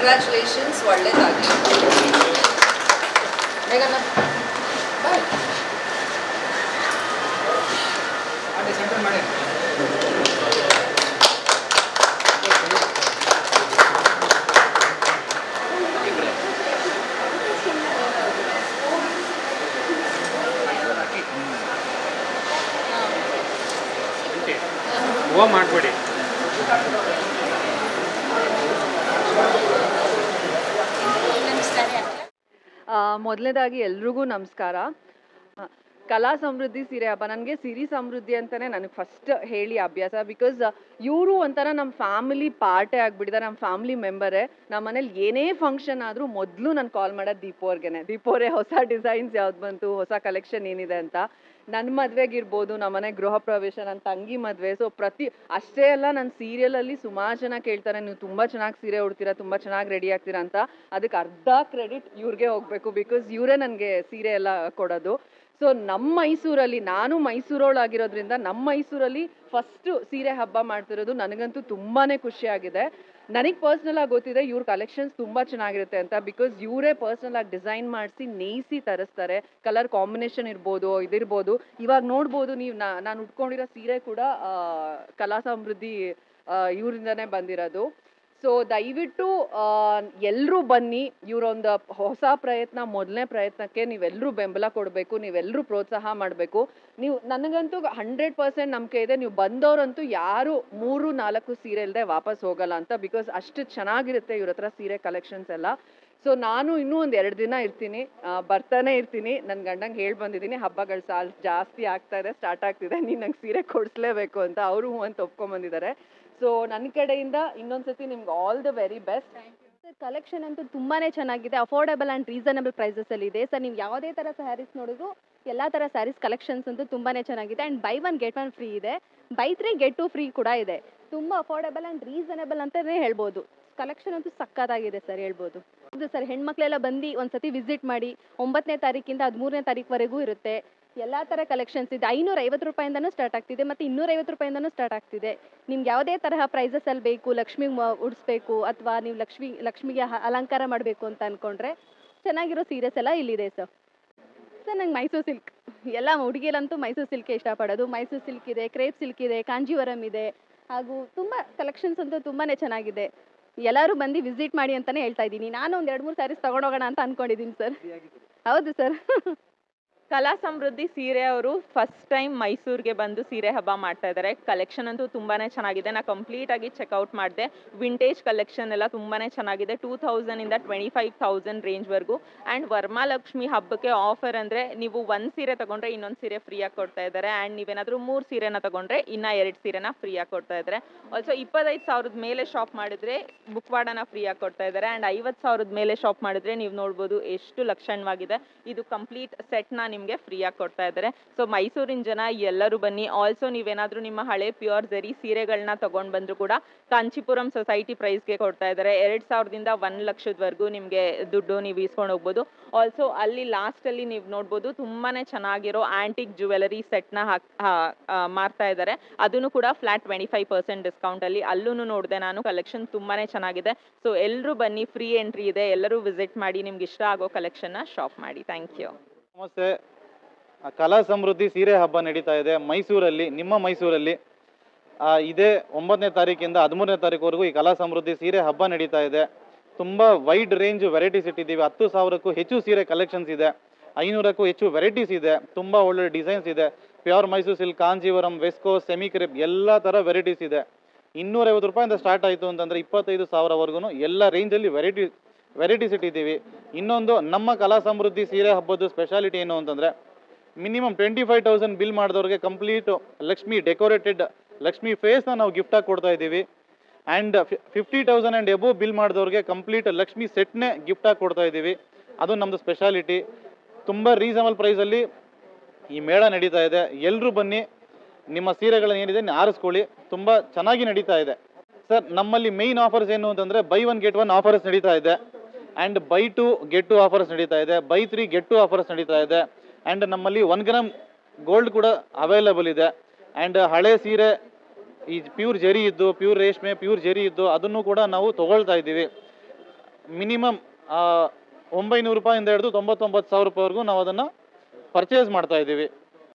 Congratulations, ಒಳ್ಳೇದಾಗಲಿ. ಮೇಘನ ಬಾಯ್. ಹೂವು ಮಾಡಿಬಿಡಿ. ಮೊದಲನೇದಾಗಿ ಎಲ್ರಿಗೂ ನಮಸ್ಕಾರ. ಕಲಾ ಸಮೃದ್ಧಿ ಸೀರೆ ಹಬ್ಬ, ನನಗೆ ಸಿರಿ ಸಮೃದ್ಧಿ ಅಂತಲೇ ನನಗೆ ಫಸ್ಟ್ ಹೇಳಿ ಅಭ್ಯಾಸ. ಬಿಕಾಸ್ ಇವರು ಒಂಥರ ನಮ್ಮ ಫ್ಯಾಮಿಲಿ ಪಾರ್ಟೇ ಆಗಿಬಿಟ್ಟಿದ್ದಾರೆ, ನಮ್ಮ ಫ್ಯಾಮಿಲಿ ಮೆಂಬರೇ. ನಮ್ಮ ಮನೇಲಿ ಏನೇ ಫಂಕ್ಷನ್ ಆದರೂ ಮೊದಲು ನಾನು ಕಾಲ್ ಮಾಡೋದು ದೀಪೋರೇ ಹೊಸ ಡಿಸೈನ್ಸ್ ಯಾವ್ದು ಬಂತು, ಹೊಸ ಕಲೆಕ್ಷನ್ ಏನಿದೆ ಅಂತ. ನನ್ನ ಮದುವೆಗಿರ್ಬೋದು, ನಮ್ಮ ಮನೆ ಗೃಹ ಪ್ರವೇಶ, ನನ್ನ ತಂಗಿ ಮದುವೆ, ಸೊ ಅಷ್ಟೇ ಅಲ್ಲ, ನನ್ನ ಸೀರಿಯಲಲ್ಲಿ ಸುಮಾರು ಜನ ಕೇಳ್ತಾರೆ, ನೀವು ತುಂಬ ಚೆನ್ನಾಗಿ ಸೀರೆ ಉಡ್ತೀರಾ, ತುಂಬ ಚೆನ್ನಾಗಿ ರೆಡಿ ಆಗ್ತೀರಾ ಅಂತ. ಅದಕ್ಕೆ ಅರ್ಧ ಕ್ರೆಡಿಟ್ ಇವ್ರಿಗೆ ಹೋಗಬೇಕು, ಬಿಕಾಸ್ ಇವರೇ ನನಗೆ ಸೀರೆ ಎಲ್ಲ ಕೊಡೋದು. ಸೊ ನಮ್ಮ ಮೈಸೂರಲ್ಲಿ, ನಾನು ಮೈಸೂರವಳಾಗಿರೋದ್ರಿಂದ ನಮ್ಮ ಮೈಸೂರಲ್ಲಿ ಫಸ್ಟು ಸೀರೆ ಹಬ್ಬ ಮಾಡ್ತಿರೋದು ನನಗಂತೂ ತುಂಬಾ ಖುಷಿಯಾಗಿದೆ. ನನಗೆ ಪರ್ಸ್ನಲ್ ಆಗಿ ಗೊತ್ತಿದೆ ಇವ್ರ ಕಲೆಕ್ಷನ್ಸ್ ತುಂಬ ಚೆನ್ನಾಗಿರುತ್ತೆ ಅಂತ, ಬಿಕಾಸ್ ಇವರೇ ಪರ್ಸ್ನಲ್ ಆಗಿ ಡಿಸೈನ್ ಮಾಡಿಸಿ ನೇಯಿಸಿ ತರಿಸ್ತಾರೆ. ಕಲರ್ ಕಾಂಬಿನೇಷನ್ ಇರ್ಬೋದು, ಇದಿರ್ಬೋದು. ಇವಾಗ ನೋಡ್ಬೋದು ನೀವು, ನಾನು ಉಟ್ಕೊಂಡಿರೋ ಸೀರೆ ಕೂಡ ಕಲಾ ಸಮೃದ್ಧಿ ಇವರಿಂದನೇ ಬಂದಿರೋದು. ಸೊ ದಯವಿಟ್ಟು ಎಲ್ಲರೂ ಬನ್ನಿ, ಇವರೊಂದು ಹೊಸ ಪ್ರಯತ್ನ, ಮೊದಲನೇ ಪ್ರಯತ್ನಕ್ಕೆ ನೀವೆಲ್ಲರೂ ಬೆಂಬಲ ಕೊಡಬೇಕು, ನೀವೆಲ್ಲರೂ ಪ್ರೋತ್ಸಾಹ ಮಾಡಬೇಕು. ನನಗಂತೂ 100% ನಂಬಿಕೆ ಇದೆ, ನೀವು ಬಂದವರಂತೂ ಯಾರು 3-4 ಸೀರೆ ಇಲ್ಲದೆ ವಾಪಸ್ ಹೋಗಲ್ಲ ಅಂತ, ಬಿಕಾಸ್ ಅಷ್ಟು ಚೆನ್ನಾಗಿರುತ್ತೆ ಇವ್ರ ಹತ್ರ ಸೀರೆ ಕಲೆಕ್ಷನ್ಸ್ ಎಲ್ಲ. ಸೊ ನಾನು ಇನ್ನೂ ಒಂದು 2 ದಿನ ಇರ್ತೀನಿ, ಬರ್ತಾನೆ ಇರ್ತೀನಿ. ನನ್ನ ಗಂಡಂಗೆ ಹೇಳಿ ಬಂದಿದ್ದೀನಿ, ಹಬ್ಬಗಳ ಸಾಲ್ ಜಾಸ್ತಿ ಆಗ್ತಾ ಇದೆ, ಸ್ಟಾರ್ಟ್ ಆಗ್ತಿದೆ, ನೀನು ನಂಗೆ ಸೀರೆ ಕೊಡಿಸ್ಲೇಬೇಕು ಅಂತ. ಅವರು ಹೂ ಅಂತ ಒಪ್ಕೊಂಬಂದಿದ್ದಾರೆ. ಸೊ ನನ್ನ ಕಡೆಯಿಂದ ಇನ್ನೊಂದ್ಸತಿ ನಿಮ್ಗೆ all the very best. Sir, collection ಅಂತೂ ತುಂಬಾ ಚೆನ್ನಾಗಿದೆ, ಅಫೋರ್ಡಬಲ್ ಆ್ಯಂಡ್ ರೀಸನಬಲ್ ಪ್ರೈಸಸಲ್ಲಿ ಇದೆ ಸರ್. ನೀವು ಯಾವುದೇ ಥರ ಸ್ಯಾರೀಸ್ ನೋಡಿದ್ರು ಎಲ್ಲ ಥರ ಸ್ಯಾರೀಸ್ ಕಲೆಕ್ಷನ್ಸ್ ಅಂತೂ ತುಂಬಾ ಚೆನ್ನಾಗಿದೆ. ಆ್ಯಂಡ್ ಬೈ 1 get 1 ಫ್ರೀ ಇದೆ, ಬೈ 3 get 2 ಫ್ರೀ ಕೂಡ ಇದೆ. ತುಂಬ ಅಫೋರ್ಡಬಲ್ ಆ್ಯಂಡ್ ರೀಸನಬಲ್ ಅಂತಲೇ ಹೇಳ್ಬೋದು. ಕಲೆಕ್ಷನ್ ಅಂತೂ ಸಕ್ಕತ್ತಾಗಿದೆ ಸರ್, ಹೇಳ್ಬೋದು. ಹೌದು ಸರ್, ಹೆಣ್ಮಕ್ಳೆಲ್ಲ ಬಂದು ಒಂದು ಸತಿ ವಿಸಿಟ್ ಮಾಡಿ. 9ನೇ ತಾರೀಕಿಂದ 13ನೇ ತಾರೀಕುವರೆಗೂ ಇರುತ್ತೆ. ಎಲ್ಲ ಥರ ಕಲೆಕ್ಷನ್ಸ್ ಇದೆ. 550 ರೂಪಾಯಿಂದನೂ ಸ್ಟಾರ್ಟ್ ಆಗ್ತಿದೆ, ಮತ್ತು 250 ರೂಪಾಯಿಂದನೂ ಸ್ಟಾರ್ಟ್ ಆಗ್ತಿದೆ. ನಿಮ್ಗೆ ಯಾವುದೇ ತರಹ ಪ್ರೈಸಸಲ್ಲಿ ಬೇಕು, ಲಕ್ಷ್ಮಿಗೆ ಉಡಿಸ್ಬೇಕು, ಅಥವಾ ನೀವು ಲಕ್ಷ್ಮಿಗೆ ಅಲಂಕಾರ ಮಾಡಬೇಕು ಅಂತ ಅಂದ್ಕೊಂಡ್ರೆ ಚೆನ್ನಾಗಿರೋ ಸೀರೆಸ್ ಎಲ್ಲ ಇಲ್ಲಿದೆ ಸರ್. ಸರ್, ನಂಗೆ ಮೈಸೂರು ಸಿಲ್ಕ್, ಎಲ್ಲ ಹುಡುಗಿಯರಂತೂ ಮೈಸೂರು ಸಿಲ್ಕೆ ಇಷ್ಟಪಡೋದು. ಮೈಸೂರು ಸಿಲ್ಕ್ ಇದೆ, ಕ್ರೇಪ್ ಸಿಲ್ಕ್ ಇದೆ, ಕಾಂಜೀವರಂ ಇದೆ, ಹಾಗೂ ತುಂಬ ಕಲೆಕ್ಷನ್ಸ್ ಅಂತೂ ತುಂಬಾ ಚೆನ್ನಾಗಿದೆ. ಎಲ್ಲರೂ ಬಂದು ವಿಸಿಟ್ ಮಾಡಿ ಅಂತಲೇ ಹೇಳ್ತಾ ಇದ್ದೀನಿ. ನಾನು ಒಂದು 2-3 ಸ್ಯಾರೀಸ್ ತೊಗೊಂಡೋಗೋಣ ಅಂತ ಅಂದ್ಕೊಂಡಿದ್ದೀನಿ ಸರ್. ಹೌದು ಸರ್. ಕಲಾ ಸಮೃದ್ಧಿ ಸೀರೆ ಅವರು ಫಸ್ಟ್ ಟೈಮ್ ಮೈಸೂರಿಗೆ ಬಂದು ಸೀರೆ ಹಬ್ಬ ಮಾಡ್ತಾ ಇದ್ದಾರೆ. ಕಲೆಕ್ಷನ್ ಅಂತೂ ತುಂಬಾ ಚೆನ್ನಾಗಿದೆ. ನಾನು ಕಂಪ್ಲೀಟಾಗಿ ಚೆಕ್ಔಟ್ ಮಾಡಿದೆ. ವಿಂಟೇಜ್ ಕಲೆಕ್ಷನ್ ಎಲ್ಲ ತುಂಬಾ ಚೆನ್ನಾಗಿದೆ. 2000ಇಂದ 25,000 ರೇಂಜ್ವರೆಗೂ. ಆ್ಯಂಡ್ ವರಮಹಾಲಕ್ಷ್ಮಿ ಹಬ್ಬಕ್ಕೆ ಆಫರ್ ಅಂದರೆ ನೀವು 1 ಸೀರೆ ತೊಗೊಂಡ್ರೆ ಇನ್ನೊಂದು ಸೀರೆ ಫ್ರೀಯಾಗಿ ಕೊಡ್ತಾ ಇದ್ದಾರೆ. ಆ್ಯಂಡ್ ನೀವೇನಾದರೂ 3 ಸೀರೆನ ತೊಗೊಂಡ್ರೆ ಇನ್ನೂ 2 ಸೀರೆನ ಫ್ರೀಯಾಗಿ ಕೊಡ್ತಾ ಇದ್ದಾರೆ. ಆಲ್ಸೋ 25,000 ಮೇಲೆ ಶಾಪ್ ಮಾಡಿದ್ರೆ ಬುಕ್ವಾಡನ ಫ್ರೀಯಾಗಿ ಕೊಡ್ತಾ ಇದ್ದಾರೆ. ಆ್ಯಂಡ್ 50,000 ಮೇಲೆ ಶಾಪ್ ಮಾಡಿದ್ರೆ ನೀವು ನೋಡ್ಬೋದು ಎಷ್ಟು ಲಕ್ಷಣವಾಗಿದೆ. ಇದು ಕಂಪ್ಲೀಟ್ ಸೆಟ್ನ ನಿಮಗೆ ಫ್ರೀಯಾಗಿ ಕೊಡ್ತಾ ಇದ್ದಾರೆ. ಸೊ ಮೈಸೂರಿನ ಜನ ಎಲ್ಲರೂ ಬನ್ನಿ. ಆಲ್ಸೋ ನೀವೇನಾದರೂ ನಿಮ್ಮ ಹಳೆ ಪ್ಯೂರ್ ಝರಿ ಸೀರೆಗಳನ್ನ ತೊಗೊಂಡು ಬಂದರೂ ಕೂಡ ಕಾಂಚೀಪುರಂ ಸೊಸೈಟಿ ಪ್ರೈಸ್ಗೆ ಕೊಡ್ತಾ ಇದ್ದಾರೆ. 2,000ದಿಂದ 1 ಲಕ್ಷದವರೆಗೂ ನಿಮಗೆ ದುಡ್ಡು ನೀವು ಇಸ್ಕೊಂಡು ಹೋಗ್ಬೋದು. ಆಲ್ಸೋ ಅಲ್ಲಿ ಲಾಸ್ಟಲ್ಲಿ ನೀವು ನೋಡ್ಬೋದು ತುಂಬಾ ಚೆನ್ನಾಗಿರೋ ಆ್ಯಂಟಿಕ್ ಜ್ಯುವೆಲರಿ ಸೆಟ್ನ ಮಾರ್ತಾ ಇದ್ದಾರೆ. ಅದನ್ನು ಕೂಡ ಫ್ಲಾಟ್ 25% ಡಿಸ್ಕೌಂಟಲ್ಲಿ. ಅಲ್ಲೂ ನೋಡಿದೆ ನಾನು, ಕಲೆಕ್ಷನ್ ತುಂಬಾ ಚೆನ್ನಾಗಿದೆ. ಸೊ ಎಲ್ಲರೂ ಬನ್ನಿ, ಫ್ರೀ ಎಂಟ್ರಿ ಇದೆ, ಎಲ್ಲರೂ ವಿಸಿಟ್ ಮಾಡಿ, ನಿಮ್ಗೆ ಇಷ್ಟ ಆಗೋ ಕಲೆಕ್ಷನ್ನ ಶಾಪ್ ಮಾಡಿ. Thank you. ನಮಸ್ತೆ. ಕಲಾ ಸಮೃದ್ಧಿ ಸೀರೆ ಹಬ್ಬ ನಡೀತಾ ಇದೆ ಮೈಸೂರಲ್ಲಿ, ನಿಮ್ಮ ಮೈಸೂರಲ್ಲಿ. ಇದೇ 9ನೇ ತಾರೀಕಿಂದ 13ನೇ ತಾರೀಕುವರೆಗೂ ಈ ಕಲಾ ಸಮೃದ್ಧಿ ಸೀರೆ ಹಬ್ಬ ನಡೀತಾ ಇದೆ. ತುಂಬ ವೈಡ್ ರೇಂಜ್ ವೆರೈಟೀಸ್ ಇಟ್ಟಿದ್ದೀವಿ. 10,000ಕ್ಕೂ ಹೆಚ್ಚು ಸೀರೆ ಕಲೆಕ್ಷನ್ಸ್ ಇದೆ, 500ಕ್ಕೂ ಹೆಚ್ಚು ವೆರೈಟೀಸ್ ಇದೆ, ತುಂಬ ಒಳ್ಳೆ ಡಿಸೈನ್ಸ್ ಇದೆ. ಪ್ಯೂರ್ ಮೈಸೂರು ಸಿಲ್ಕ್, ಕಾಂಜೀವರಂ, ವೆಸ್ಕೋ, ಸೆಮಿ ಕ್ರೇಪ್ ಎಲ್ಲ ಥರ ವೆರೈಟೀಸ್ ಇದೆ. 250 ರೂಪಾಯಿಂದ ಸ್ಟಾರ್ಟ್ ಆಯಿತು ಅಂತಂದರೆ 25,000ವರೆಗೂ ಎಲ್ಲ ರೇಂಜಲ್ಲಿ ವೆರೈಟೀಸ್ ಇಟ್ಟಿದ್ದೀವಿ. ಇನ್ನೊಂದು, ನಮ್ಮ ಕಲಾ ಸಮೃದ್ಧಿ ಸೀರೆ ಹಬ್ಬದ ಸ್ಪೆಷಾಲಿಟಿ ಏನು ಅಂತಂದರೆ, ಮಿನಿಮಮ್ 25,000 ಬಿಲ್ ಮಾಡಿದವ್ರಿಗೆ ಕಂಪ್ಲೀಟು ಲಕ್ಷ್ಮಿ ಡೆಕೋರೇಟೆಡ್ ಲಕ್ಷ್ಮಿ ಫೇಸ್ನ ನಾವು ಗಿಫ್ಟಾಗಿ ಕೊಡ್ತಾ ಇದ್ದೀವಿ. ಆ್ಯಂಡ್ 50,000 ಆ್ಯಂಡ್ ಎಬೋ ಬಿಲ್ ಮಾಡಿದವ್ರಿಗೆ ಕಂಪ್ಲೀಟ್ ಲಕ್ಷ್ಮಿ ಸೆಟ್ನೇ ಗಿಫ್ಟಾಗಿ ಕೊಡ್ತಾ ಇದ್ದೀವಿ. ಅದು ನಮ್ಮದು ಸ್ಪೆಷಾಲಿಟಿ. ತುಂಬ ರೀಸನಬಲ್ ಪ್ರೈಸಲ್ಲಿ ಈ ಮೇಳ ನಡೀತಾ ಇದೆ. ಎಲ್ಲರೂ ಬನ್ನಿ, ನಿಮ್ಮ ಸೀರೆಗಳನ್ನ ಏನಿದೆ ಆರಿಸ್ಕೊಳ್ಳಿ. ತುಂಬ ಚೆನ್ನಾಗಿ ನಡೀತಾ ಇದೆ ಸರ್. ನಮ್ಮಲ್ಲಿ ಮೇಯ್ನ್ ಆಫರ್ಸ್ ಏನು ಅಂತಂದರೆ ಬೈ 1 get 1 ಆಫರ್ಸ್ ನಡೀತಾ ಇದೆ. ಆ್ಯಂಡ್ ಬೈ 2 get 2 ಆಫರ್ಸ್ ನಡೀತಾ ಇದೆ. ಬೈ 3 get 2 ಆಫರ್ಸ್ ನಡೀತಾ ಇದೆ. ಆ್ಯಂಡ್ ನಮ್ಮಲ್ಲಿ 1 ಗ್ರಾಮ್ ಗೋಲ್ಡ್ ಕೂಡ ಅವೈಲೇಬಲ್ ಇದೆ. ಆ್ಯಂಡ್ ಹಳೆ ಸೀರೆ ಈ ಪ್ಯೂರ್ ಜರಿ ಇದ್ದು, ಪ್ಯೂರ್ ರೇಷ್ಮೆ, ಪ್ಯೂರ್ ಜರಿ ಇದ್ದು ಅದನ್ನು ಕೂಡ ನಾವು ತೊಗೊಳ್ತಾ ಇದ್ದೀವಿ. ಮಿನಿಮಮ್ 900 ರೂಪಾಯಿಂದ ಹಿಡಿದು 99,000 ರೂಪಾಯಿವರೆಗೂ ನಾವು ಅದನ್ನು ಪರ್ಚೇಸ್ ಮಾಡ್ತಾ ಇದ್ದೀವಿ.